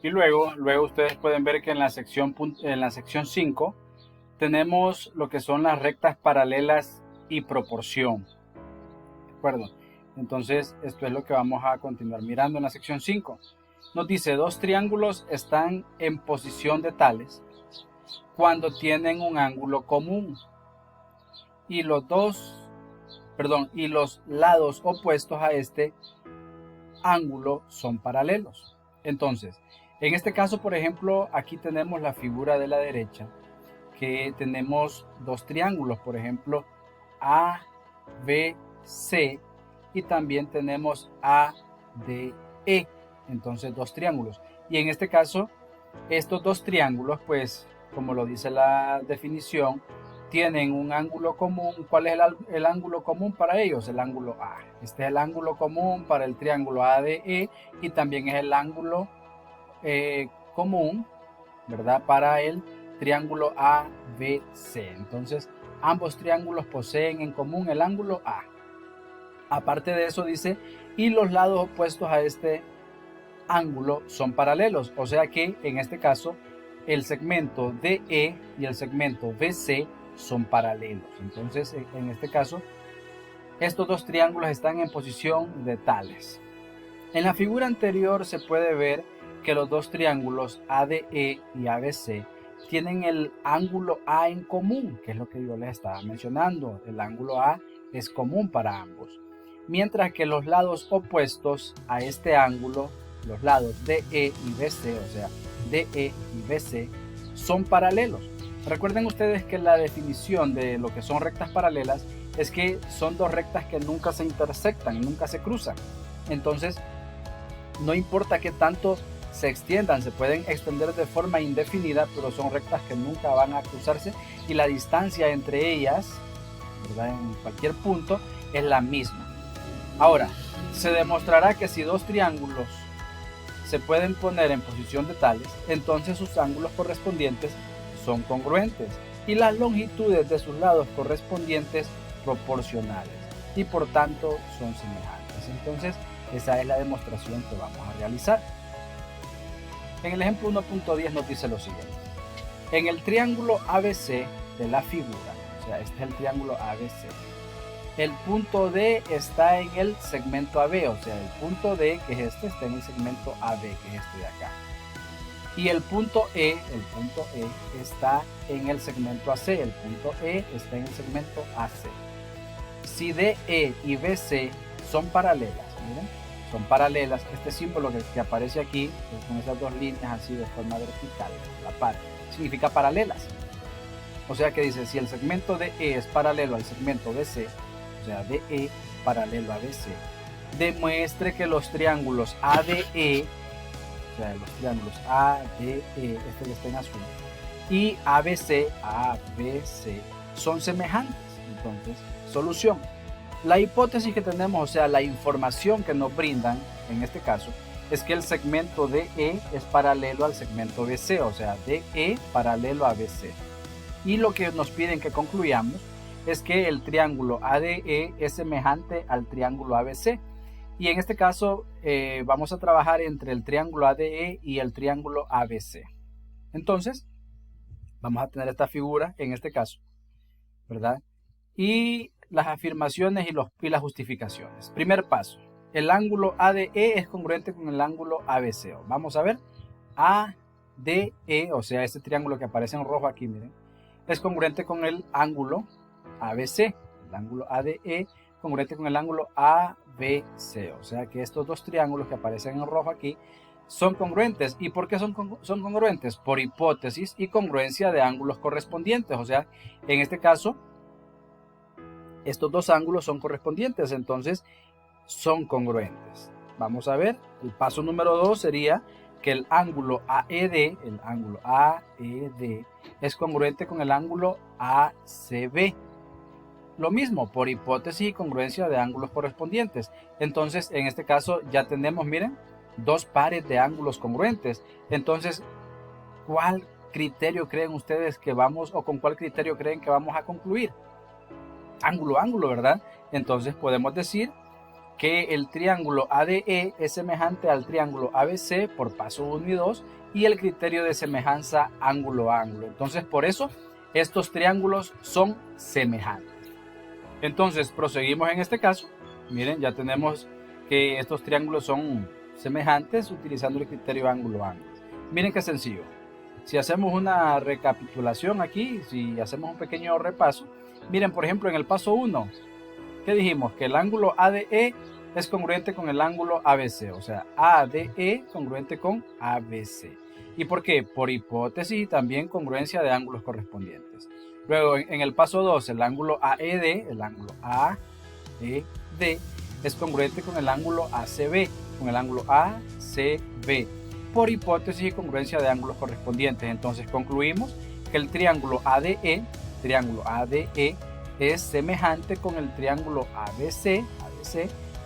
Y luego ustedes pueden ver que en la sección 5 tenemos lo que son las rectas paralelas y proporción. ¿De acuerdo? Entonces, esto es lo que vamos a continuar mirando en la sección 5. Nos dice, dos triángulos están en posición de tales cuando tienen un ángulo común y y los lados opuestos a este ángulo son paralelos. Entonces, en este caso, por ejemplo, aquí tenemos la figura de la derecha, que tenemos dos triángulos, por ejemplo, ABC, y también tenemos ADE. Entonces, dos triángulos. Y en este caso, estos dos triángulos, pues, como lo dice la definición, tienen un ángulo común. ¿Cuál es el ángulo común para ellos? El ángulo A. Este es el ángulo común para el triángulo ADE y también es el ángulo común, ¿verdad? Para el triángulo ABC. Entonces, ambos triángulos poseen en común el ángulo A. Aparte de eso dice, y los lados opuestos a este ángulo son paralelos, o sea que en este caso el segmento DE y el segmento BC son paralelos. Entonces, en este caso, estos dos triángulos están en posición de tales. En la figura anterior se puede ver que los dos triángulos ADE y ABC tienen el ángulo A en común, que es lo que yo les estaba mencionando. El ángulo A es común para ambos. Mientras que los lados opuestos a este ángulo, los lados DE y BC, o sea, DE y BC, son paralelos. Recuerden ustedes que la definición de lo que son rectas paralelas es que son dos rectas que nunca se intersectan, nunca se cruzan. Entonces, no importa qué tanto se extiendan, se pueden extender de forma indefinida, pero son rectas que nunca van a cruzarse y la distancia entre ellas, ¿verdad?, en cualquier punto es la misma. Ahora, se demostrará que si dos triángulos se pueden poner en posición de tales, entonces sus ángulos correspondientes son congruentes y las longitudes de sus lados correspondientes proporcionales y por tanto son semejantes. Entonces, esa es la demostración que vamos a realizar. En el ejemplo 1.10 nos dice lo siguiente. En el triángulo ABC de la figura, o sea, este es el triángulo ABC, el punto D está en el segmento AB, o sea, el punto D, que es este, está en el segmento AB, que es este de acá. Y el punto E está en el segmento AC, el punto E está en el segmento AC. Si DE y BC son paralelas, miren, son paralelas, este símbolo que aparece aquí, con esas dos líneas así de forma vertical, la par, significa paralelas. O sea que dice, si el segmento DE es paralelo al segmento BC, o sea, DE paralelo a BC, demuestre que los triángulos ADE, o sea, los triángulos ADE, este que está en azul, y ABC son semejantes. Entonces, solución. La hipótesis que tenemos, o sea, la información que nos brindan, en este caso, es que el segmento DE es paralelo al segmento BC, o sea, DE paralelo a BC. Y lo que nos piden que concluyamos es que el triángulo ADE es semejante al triángulo ABC. Y en este caso vamos a trabajar entre el triángulo ADE y el triángulo ABC. Entonces, vamos a tener esta figura en este caso, ¿verdad? Y las afirmaciones y las justificaciones. Primer paso, el ángulo ADE es congruente con el ángulo ABC. Vamos a ver, ADE, o sea, este triángulo que aparece en rojo aquí, miren, es congruente con el ángulo ABC, el ángulo ADE congruente con el ángulo ABC, o sea que estos dos triángulos que aparecen en rojo aquí son congruentes. ¿Y por qué son congruentes? Por hipótesis y congruencia de ángulos correspondientes, o sea, en este caso, estos dos ángulos son correspondientes, entonces son congruentes. Vamos a ver, el paso número 2 sería que el ángulo AED, es congruente con el ángulo ACB. Lo mismo, por hipótesis y congruencia de ángulos correspondientes. Entonces, en este caso ya tenemos, miren, dos pares de ángulos congruentes. Entonces, ¿cuál criterio creen ustedes que vamos, o con cuál criterio creen que vamos a concluir? Ángulo, ángulo, ¿verdad? Entonces podemos decir que el triángulo ADE es semejante al triángulo ABC por paso 1 y 2 y el criterio de semejanza ángulo a ángulo. Entonces, por eso estos triángulos son semejantes. Entonces, proseguimos en este caso. Miren, ya tenemos que estos triángulos son semejantes utilizando el criterio ángulo a ángulo. Miren qué sencillo. Si hacemos una recapitulación aquí, si hacemos un pequeño repaso, miren, por ejemplo, en el paso 1, ¿qué dijimos? Que el ángulo ADE es congruente con el ángulo ABC, o sea, ADE congruente con ABC. ¿Y por qué? Por hipótesis y también congruencia de ángulos correspondientes. Luego, en el paso 2, el ángulo AED, es congruente con el ángulo ACB, con el ángulo ACB, por hipótesis y congruencia de ángulos correspondientes. Entonces concluimos que el triángulo ADE es semejante con el triángulo ABC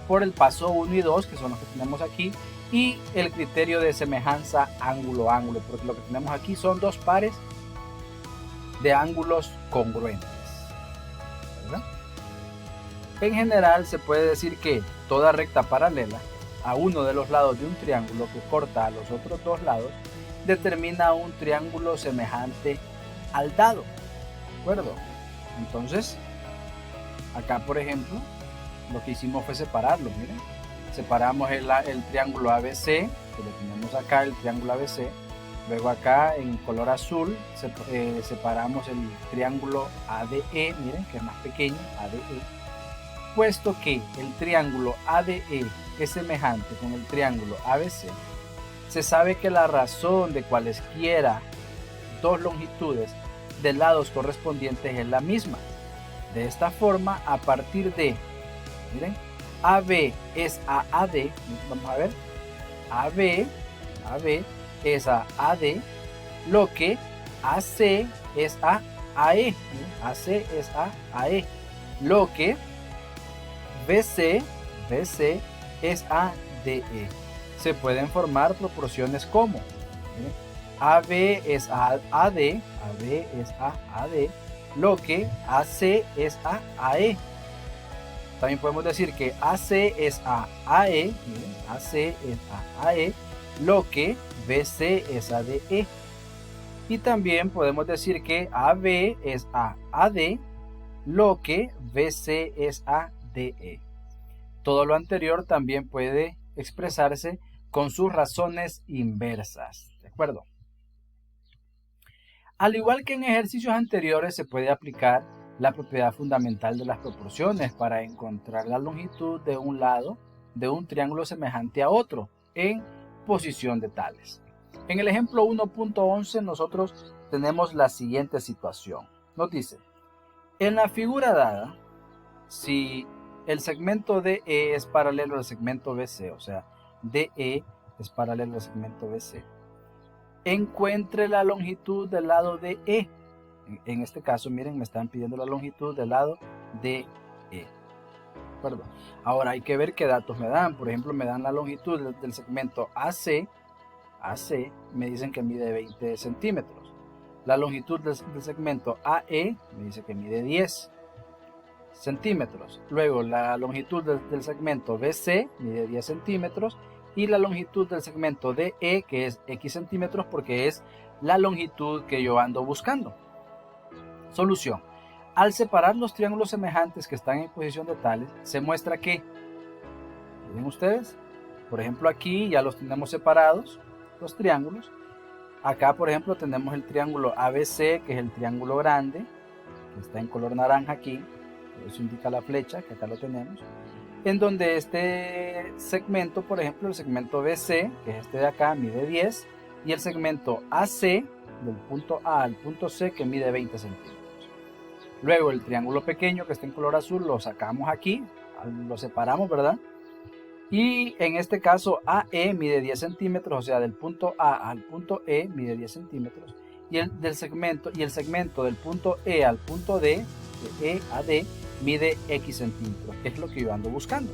por el paso 1 y 2, que son los que tenemos aquí, y el criterio de semejanza ángulo a ángulo, porque lo que tenemos aquí son dos pares de ángulos congruentes, ¿verdad? En general se puede decir que toda recta paralela a uno de los lados de un triángulo que corta a los otros dos lados determina un triángulo semejante al dado, ¿de acuerdo? Entonces, acá por ejemplo, lo que hicimos fue separarlo, miren. Separamos el triángulo ABC, que lo tenemos acá, el triángulo ABC. Luego acá en color azul separamos el triángulo ADE, miren que es más pequeño, ADE. Puesto que el triángulo ADE es semejante con el triángulo ABC, se sabe que la razón de cualesquiera dos longitudes de lados correspondientes es la misma. De esta forma, a partir de, miren, AB es a AD, vamos a ver, AB es a AD, lo que AC es a AE, AC es a AE, lo que BC es a DE. Se pueden formar proporciones como, miren, AB es a AD, lo que AC es a AE. También podemos decir que AC es a AE, miren, AC es a AE, lo que BC es a DE. Y también podemos decir que AB es a AD, lo que BC es a DE. Todo lo anterior también puede expresarse con sus razones inversas, ¿de acuerdo? Al igual que en ejercicios anteriores, se puede aplicar la propiedad fundamental de las proporciones para encontrar la longitud de un lado de un triángulo semejante a otro en posición de tales. En el ejemplo 1.11 nosotros tenemos la siguiente situación. Nos dice, en la figura dada, si el segmento DE es paralelo al segmento BC, o sea, DE es paralelo al segmento BC, encuentre la longitud del lado DE. En este caso, miren, me están pidiendo la longitud del lado DE. ¿De acuerdo? Ahora hay que ver qué datos me dan. Por ejemplo, me dan la longitud del segmento AC, me dicen que mide 20 centímetros. La longitud del segmento AE me dice que mide 10 centímetros. Luego la longitud del segmento BC mide 10 centímetros y la longitud del segmento DE, que es X centímetros, porque es la longitud que yo ando buscando. Solución. Al separar los triángulos semejantes que están en posición de tales, se muestra que, ¿ven ustedes? Por ejemplo, aquí ya los tenemos separados, los triángulos. Acá, por ejemplo, tenemos el triángulo ABC, que es el triángulo grande, que está en color naranja aquí. Eso indica la flecha, que acá lo tenemos. En donde este segmento, por ejemplo, el segmento BC, que es este de acá, mide 10. Y el segmento AC, del punto A al punto C, que mide 20 centímetros. Luego el triángulo pequeño, que está en color azul, lo sacamos aquí, lo separamos, ¿verdad? Y en este caso AE mide 10 centímetros, o sea, del punto A al punto E mide 10 centímetros. Y el segmento del punto E al punto D, de E a D, mide X centímetros, que es lo que yo ando buscando.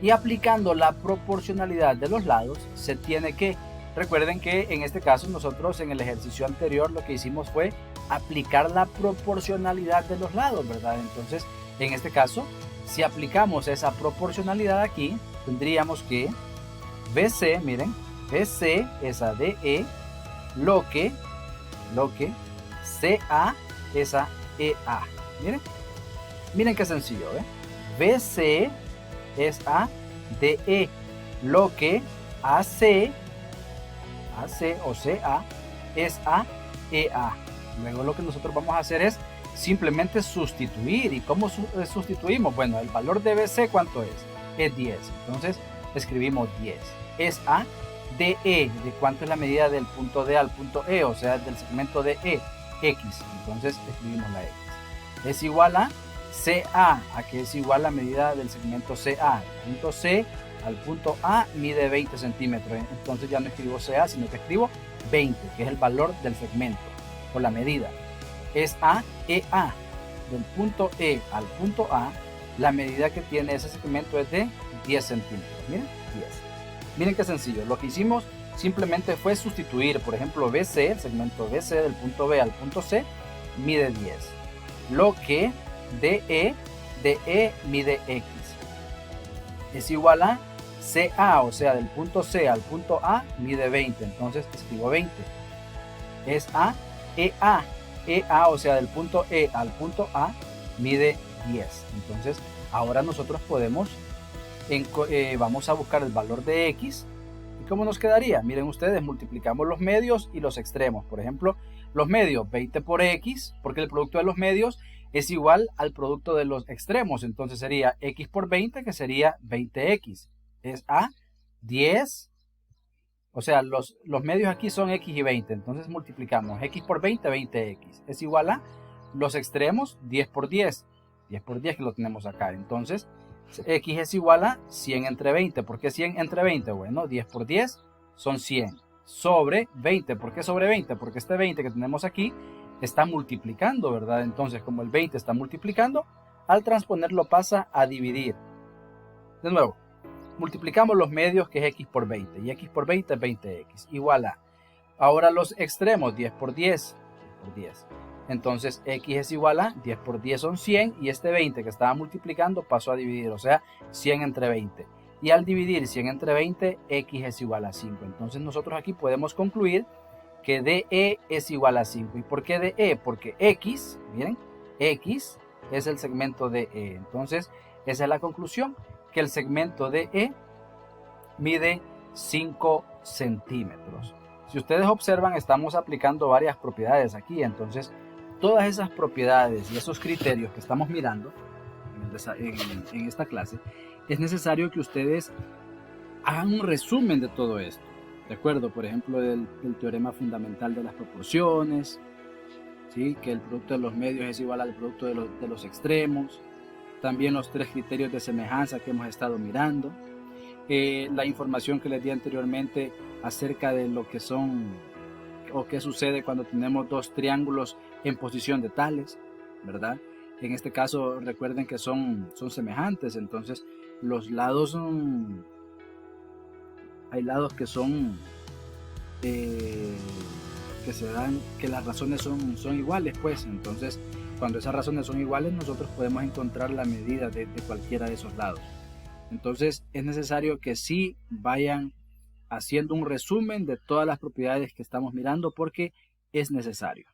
Y aplicando la proporcionalidad de los lados, se tiene que, recuerden que en este caso nosotros en el ejercicio anterior lo que hicimos fue aplicar la proporcionalidad de los lados, ¿verdad? Entonces, en este caso, Si aplicamos esa proporcionalidad aquí, tendríamos que BC, miren, BC es a DE, lo que CA es a EA. Miren qué sencillo, BC es a DE, lo que AC o CA es a EA. Luego lo que nosotros vamos a hacer es simplemente sustituir. ¿Y cómo sustituimos? Bueno, el valor de BC, ¿cuánto es? Es 10. Entonces escribimos 10. Es a DE, ¿de cuánto es la medida del punto D al punto E? O sea, del segmento de E, X. Entonces escribimos la X. Es igual a CA, a que es igual a la medida del segmento CA. El punto C al punto A mide 20 centímetros. Entonces ya no escribo CA, sino que escribo 20, que es el valor del segmento o la medida. Es a EA, del punto E al punto A, la medida que tiene ese segmento es de 10 centímetros. Miren, 10. Miren qué sencillo. Lo que hicimos simplemente fue sustituir. Por ejemplo, BC, el segmento BC del punto B al punto C, mide 10. Lo que DE mide X. Es igual a CA, o sea, del punto C al punto A, mide 20. Entonces escribo 20. Es a EA, o sea, del punto E al punto A, mide 10. Entonces, ahora nosotros podemos, vamos a buscar el valor de X. ¿Y cómo nos quedaría? Miren ustedes, multiplicamos los medios y los extremos. Por ejemplo, los medios, 20 por X, porque el producto de los medios es igual al producto de los extremos. Entonces sería X por 20, que sería 20X. Es a 10. O sea, los medios aquí son X y 20. Entonces multiplicamos X por 20, 20X. Es igual a los extremos, 10 por 10. 10 por 10 que lo tenemos acá. Entonces, X es igual a 100 entre 20. ¿Por qué 100 entre 20? Bueno, 10 por 10 son 100. Sobre 20. ¿Por qué sobre 20? Porque este 20 que tenemos aquí está multiplicando, ¿verdad? Entonces, como el 20 está multiplicando, al transponerlo pasa a dividir. De nuevo, multiplicamos los medios, que es X por 20. Y X por 20 es 20X. Igual a, ahora los extremos, 10 por 10. 10 por 10. Entonces, X es igual a 10 por 10 son 100. Y este 20 que estaba multiplicando pasó a dividir. O sea, 100 entre 20. Y al dividir 100 entre 20, X es igual a 5. Entonces, nosotros aquí podemos concluir que DE es igual a 5. ¿Y por qué DE? Porque X, miren, X es el segmento de E. Entonces, esa es la conclusión, que el segmento de E mide 5 centímetros. Si ustedes observan, estamos aplicando varias propiedades aquí. Entonces, todas esas propiedades y esos criterios que estamos mirando en esta clase, es necesario que ustedes hagan un resumen de todo esto. ¿De acuerdo? Por ejemplo, el teorema fundamental de las proporciones, ¿sí? Que el producto de los medios es igual al producto de los extremos. También los 3 criterios de semejanza que hemos estado mirando. La información que les di anteriormente acerca de lo que son o qué sucede cuando tenemos 2 triángulos en posición de tales, ¿verdad? En este caso, recuerden que son semejantes, entonces los lados son... Hay lados que son que se dan, que las razones son iguales, pues. Entonces, cuando esas razones son iguales, nosotros podemos encontrar la medida de cualquiera de esos lados. Entonces, es necesario que sí vayan haciendo un resumen de todas las propiedades que estamos mirando, porque es necesario.